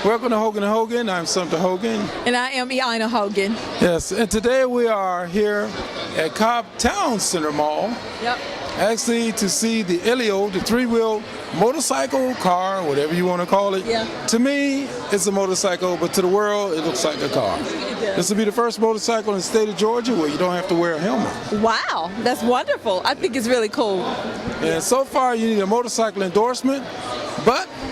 Welcome to Hogan & Hogan. I'm Sumter Hogan. And I am Elio Hogan. Yes, and today we are here at Cobb Town Center Mall. Yep. Actually to see the Elio, the three-wheel motorcycle, car, whatever you want to call it. Yeah. To me, it's a motorcycle, but to the world, it looks like a car. This will be the first motorcycle in the state of Georgia where you don't have to wear a helmet. Wow, that's wonderful. I think it's really cool. And so far, you need a motorcycle endorsement,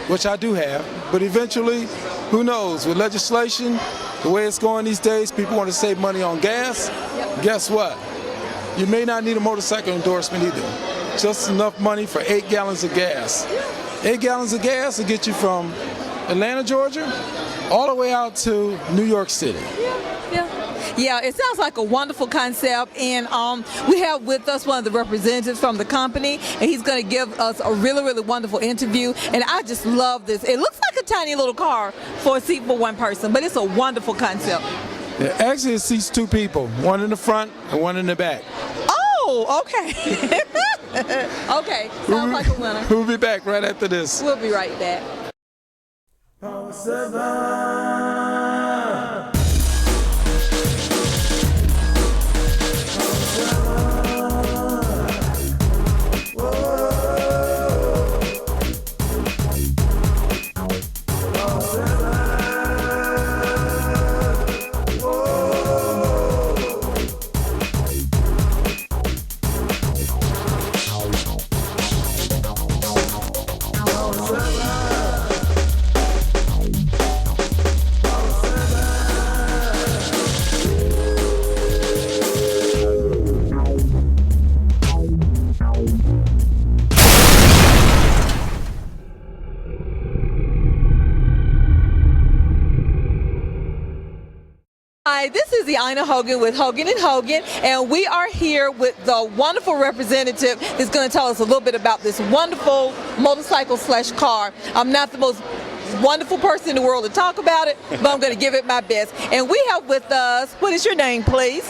which I do have, but eventually, who knows, with legislation, the way it's going these days, people want to save money on gas. Yep. Guess what? You may not need a motorcycle endorsement either. Just enough money for 8 gallons of gas. 8 gallons of gas will get you from Atlanta, Georgia, all the way out to New York City. Yeah, it sounds like a wonderful concept, and we have with us one of the representatives from the company, and he's going to give us a really, really wonderful interview, and I just love this. It looks like a tiny little car for a seat for one person, but it's a wonderful concept. Yeah, actually, it seats 2 people, one in the front and one in the back. Oh, okay. Okay, sounds like a winner. We'll be back right after this. We'll be right back. Power 7. Hi, this is Elio Hogan with Hogan & Hogan, and we are here with the wonderful representative that's going to tell us a little bit about this wonderful motorcycle / car. I'm not the most wonderful person in the world to talk about it, but I'm going to give it my best. And we have with us, what is your name, please?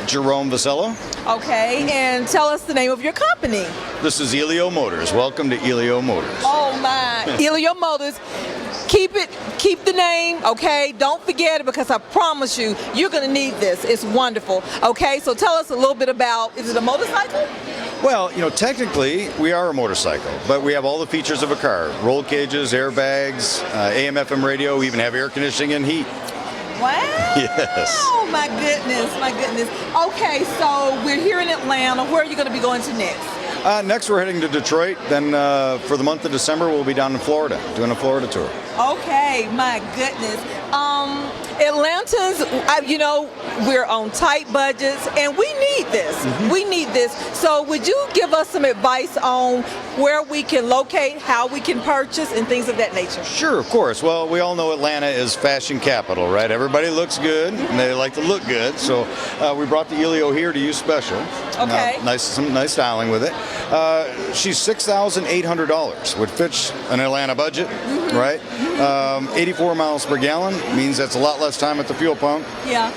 Jerome Vasello. Okay, and tell us the name of your company. This is Elio Motors. Welcome to Elio Motors. Oh my, Elio Motors. Keep the name, okay? Don't forget it, because I promise you, you're gonna need this. It's wonderful. Okay, so tell us a little bit about, is it a motorcycle? Well, technically we are a motorcycle, but we have all the features of a car. Roll cages, airbags, AM, FM radio, we even have air conditioning and heat. Wow. Yes. Oh my goodness, my goodness. Okay, so we're here in Atlanta. Where are you gonna be going to next? Next we're heading to Detroit, then for the month of December we'll be down in Florida, doing a Florida tour. Okay, my goodness. Atlantans, we're on tight budgets, and we need this. Mm-hmm. We need this. So would you give us some advice on where we can locate, how we can purchase, and things of that nature? Sure, of course. Well, we all know Atlanta is fashion capital, right? Everybody looks good, and they like to look good. So we brought the Elio here to use special. Okay. Some nice styling with it. She's $6,800, which fits an Atlanta budget, Mm-hmm. right? 84 miles per gallon means that's a lot less time at the fuel pump. Yeah.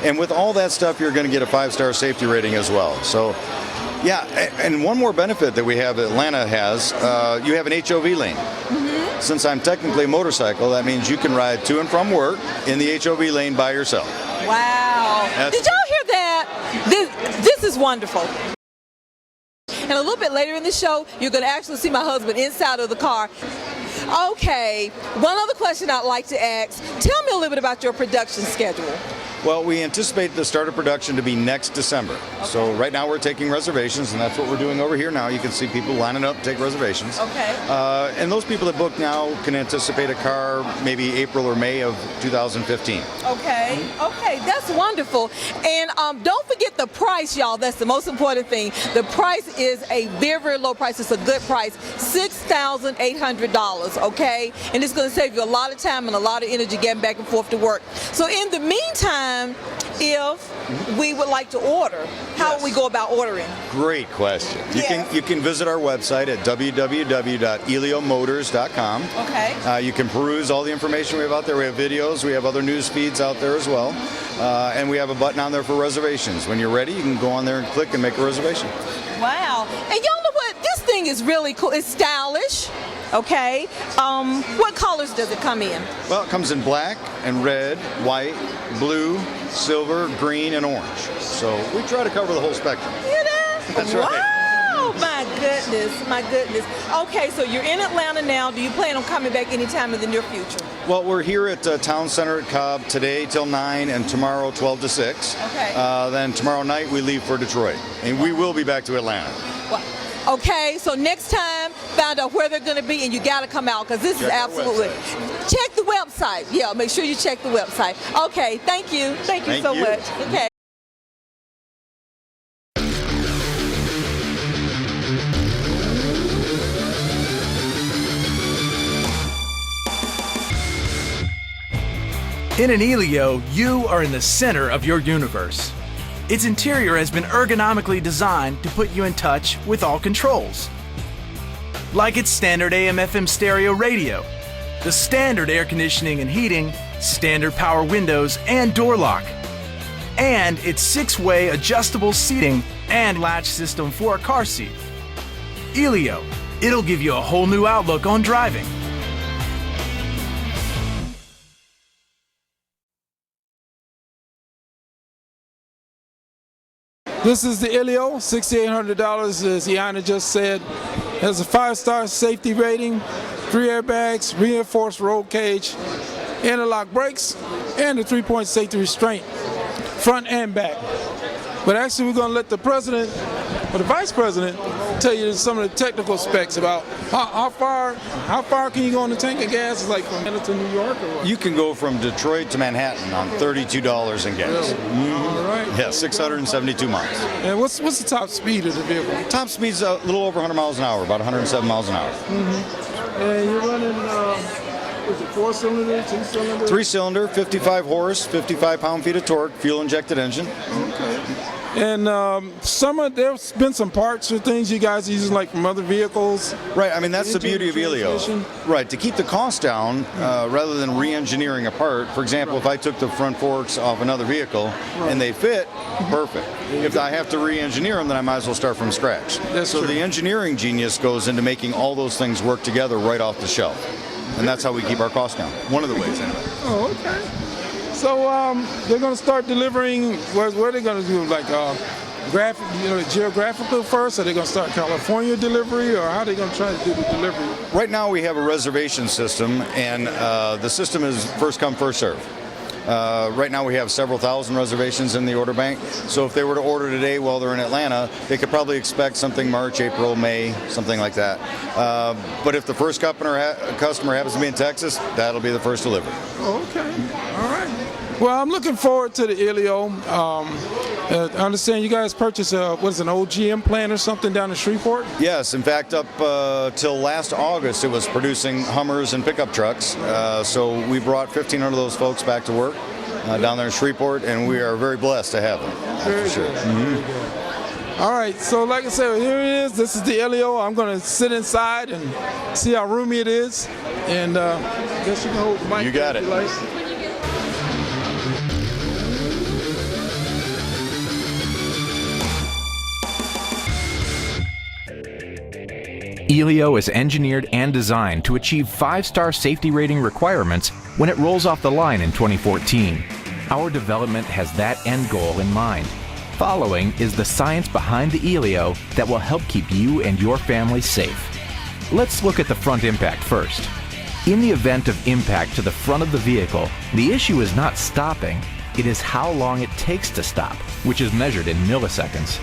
And with all that stuff, you're going to get a 5-star safety rating as well. So, yeah, and one more benefit that we have that Atlanta has, you have an HOV lane. Mm-hmm. Since I'm technically a motorcycle, that means you can ride to and from work in the HOV lane by yourself. Wow. Did y'all hear that? This is wonderful. And a little bit later in the show, you're going to actually see my husband inside of the car. Okay, one other question I'd like to ask. Tell me a little bit about your production schedule. Well, we anticipate the start of production to be next December. Okay. So right now we're taking reservations, and that's what we're doing over here now. You can see people lining up to take reservations. Okay. And those people that book now can anticipate a car maybe April or May of 2015. Okay, okay, that's wonderful. And don't forget the price, y'all. That's the most important thing. The price is a very, very low price. It's a good price, $6,800, okay? And it's going to save you a lot of time and a lot of energy getting back and forth to work. So in the meantime, if we would like to order, how would we go about ordering? Great question. You can visit our website at www.eliomotors.com. Okay. You can peruse all the information we have out there. We have videos, we have other news feeds out there as well. And we have a button on there for reservations. When you're ready, you can go on there and click and make a reservation. Wow. And y'all know what? This thing is really cool. It's stylish. Okay. What colors does it come in? Well, it comes in black and red, white, blue, silver, green, and orange. So we try to cover the whole spectrum. You know? That's right. Wow, my goodness, my goodness. Okay, so you're in Atlanta now. Do you plan on coming back anytime in the near future? Well, we're here at Town Center at Cobb today till 9 and tomorrow 12 to 6. Okay. Then tomorrow night we leave for Detroit. And we will be back to Atlanta. Well, okay, so next time, find out where they're going to be, and you got to come out because this is Check our absolutely. website. Check the website. Yeah, make sure you check the website. Okay, thank you. Thank you so much. Okay. In an Elio, you are in the center of your universe. Its interior has been ergonomically designed to put you in touch with all controls. Like its standard AM/FM stereo radio, the standard air conditioning and heating, standard power windows and door lock, and its 6-way adjustable seating and latch system for a car seat. Elio, it'll give you a whole new outlook on driving. This is the Elio, $6,800, as Iana just said. Has a 5-star safety rating, 3 airbags, reinforced roll cage, interlock brakes, and a 3-point safety restraint, front and back. But actually, we're going to let the president or the vice president tell you some of the technical specs about how far can you go on the tank of gas? It's like from Atlanta to New York, or what? You can go from Detroit to Manhattan on $32 in gas. Really? All right. Yeah, 672 miles. And what's the top speed of the vehicle? Top speed's a little over 100 miles an hour, about 107 miles an hour. And you're running, is it 4-cylinder, 2-cylinder? 3-cylinder, 55 horse, 55 pound-feet of torque, fuel-injected engine. Okay. And there's been some parts or things you guys are using like from other vehicles. Right, I mean, that's the beauty of Elio. Transmission. Right, to keep the cost down, rather than re-engineering a part, for example, if I took the front forks off another vehicle and they fit, perfect. If I have to re-engineer them, then I might as well start from scratch. That's true. The engineering genius goes into making all those things work together right off the shelf. And that's how we keep our costs down. One of the ways, anyway. Oh, okay. So they're going to start delivering. Where are they going to do, like geographical first? Are they going to start California delivery, or how are they going to try to do the delivery? Right now we have a reservation system, and the system is first come, first serve. Right now we have several thousand reservations in the order bank, so if they were to order today while they're in Atlanta, they could probably expect something March, April, May, something like that. But if the first customer happens to be in Texas, that'll be the first delivery. Oh, okay. All right. Well, I'm looking forward to the Elio. I understand you guys purchased an old GM plant or something down in Shreveport? Yes, in fact, up till last August, it was producing Hummers and pickup trucks. So we brought 1,500 of those folks back to work down there in Shreveport, and we are very blessed to have them. Very for sure. good. Very good. All right, so like I said, here it is. This is the Elio. I'm going to sit inside and see how roomy it is. And I guess you can hold the mic. You got it. Elio is engineered and designed to achieve 5-star safety rating requirements when it rolls off the line in 2014. Our development has that end goal in mind. Following is the science behind the Elio that will help keep you and your family safe. Let's look at the front impact first. In the event of impact to the front of the vehicle, the issue is not stopping, it is how long it takes to stop, which is measured in milliseconds.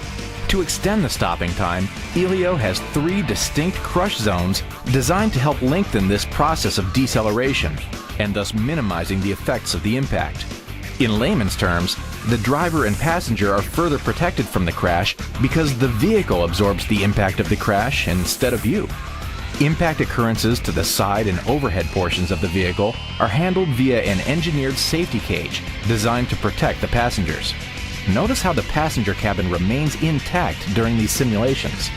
To extend the stopping time, Elio has 3 distinct crush zones designed to help lengthen this process of deceleration and thus minimizing the effects of the impact. In layman's terms, the driver and passenger are further protected from the crash because the vehicle absorbs the impact of the crash instead of you. Impact occurrences to the side and overhead portions of the vehicle are handled via an engineered safety cage designed to protect the passengers. Notice how the passenger cabin remains intact during these simulations.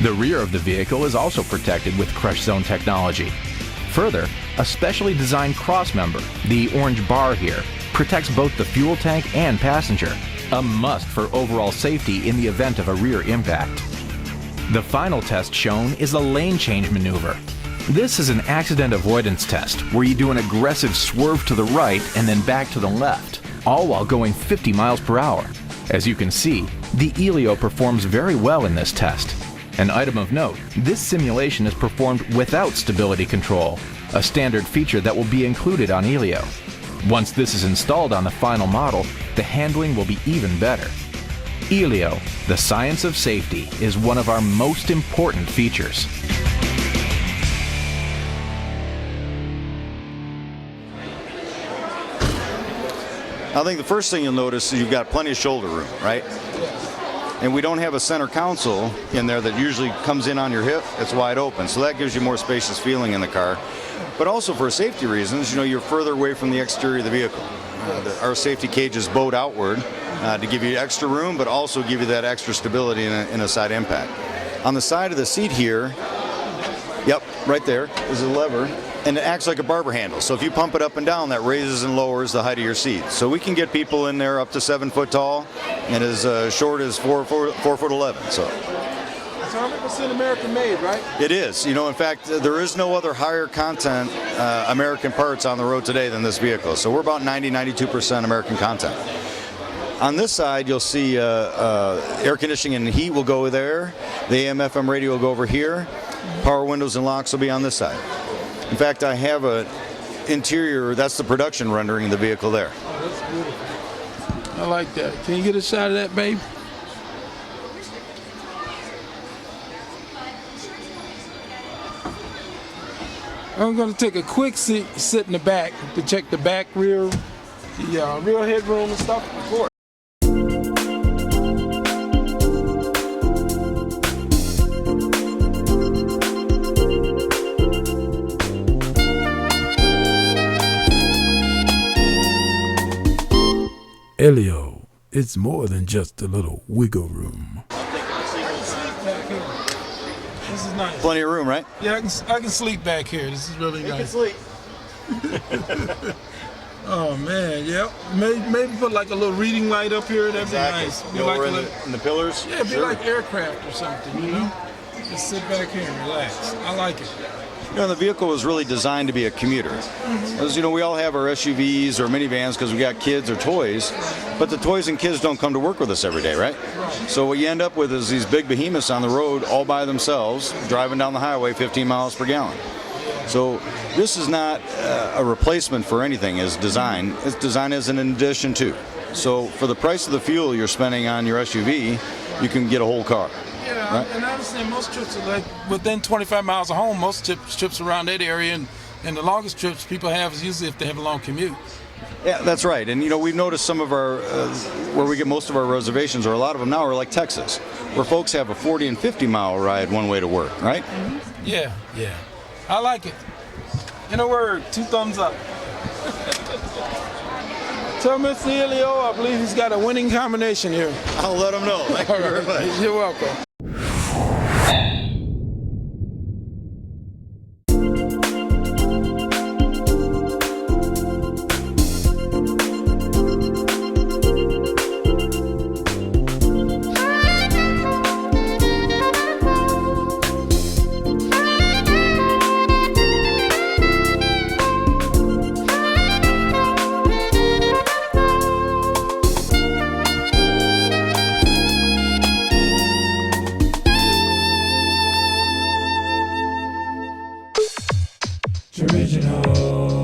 The rear of the vehicle is also protected with crush zone technology. Further, a specially designed cross member, the orange bar here, protects both the fuel tank and passenger, a must for overall safety in the event of a rear impact. The final test shown is a lane change maneuver. This is an accident avoidance test where you do an aggressive swerve to the right and then back to the left, all while going 50 miles per hour. As you can see, the Elio performs very well in this test. An item of note, this simulation is performed without stability control, a standard feature that will be included on Elio. Once this is installed on the final model, the handling will be even better. Elio, the science of safety, is one of our most important features. I think the first thing you'll notice is you've got plenty of shoulder room, right? And we don't have a center console in there that usually comes in on your hip. It's wide open, so that gives you more spacious feeling in the car. But also for safety reasons, you're further away from the exterior of the vehicle. Our safety cages bowed outward to give you extra room, but also give you that extra stability in a side impact. On the side of the seat here, yep, right there is a lever, and it acts like a barber handle. So if you pump it up and down, that raises and lowers the height of your seat. So we can get people in there up to 7 foot tall and as short as 4'11". So it's 100% American made, right? it is. In fact, there is no other higher content American parts on the road today than this vehicle. So we're about 92% American content. On this side, you'll see air conditioning and heat will go there. The AM/FM radio will go over here. Power windows and locks will be on this side. In fact, I have an interior, that's the production rendering of the vehicle there. Oh, that's beautiful. I like that. Can you get a shot of that, babe? I'm going to take a quick sit in the back to check the back rear headroom and stuff. Of course. Elio, it's more than just a little wiggle room. This is nice. Plenty of room, right? Yeah, I can sleep back here. This is really nice. sleep. Oh man, yeah. Maybe put like a little reading light up here. That'd be nice. Be like in the pillars? yeah, be like aircraft or something, you know? Just sit back here and relax. I like it. The vehicle was really designed to be a commuter. As we all have our SUVs or minivans because we got kids or toys, but the toys and kids don't come to work with us every day, right? So what you end up with is these big behemoths on the road all by themselves, driving down the highway 15 miles per gallon. So this is not a replacement for anything as design. It's designed as an addition to. So for the price of the fuel you're spending on your SUV, you can get a whole car. Yeah, right? And I understand most trips are like within 25 miles of home. Most trips around that area, and the longest trips people have is usually if they have a long commute. Yeah, that's right. And we've noticed some of our, where we get most of our reservations, or a lot of them now, are like Texas, where folks have a 40 and 50 mile ride one way to work, right? Mm-hmm. Yeah. I like it. In a word, 2 thumbs up. Tell Mr. Elio, I believe he's got a winning combination here. I'll let him know. Thank you very much. You're welcome. Original.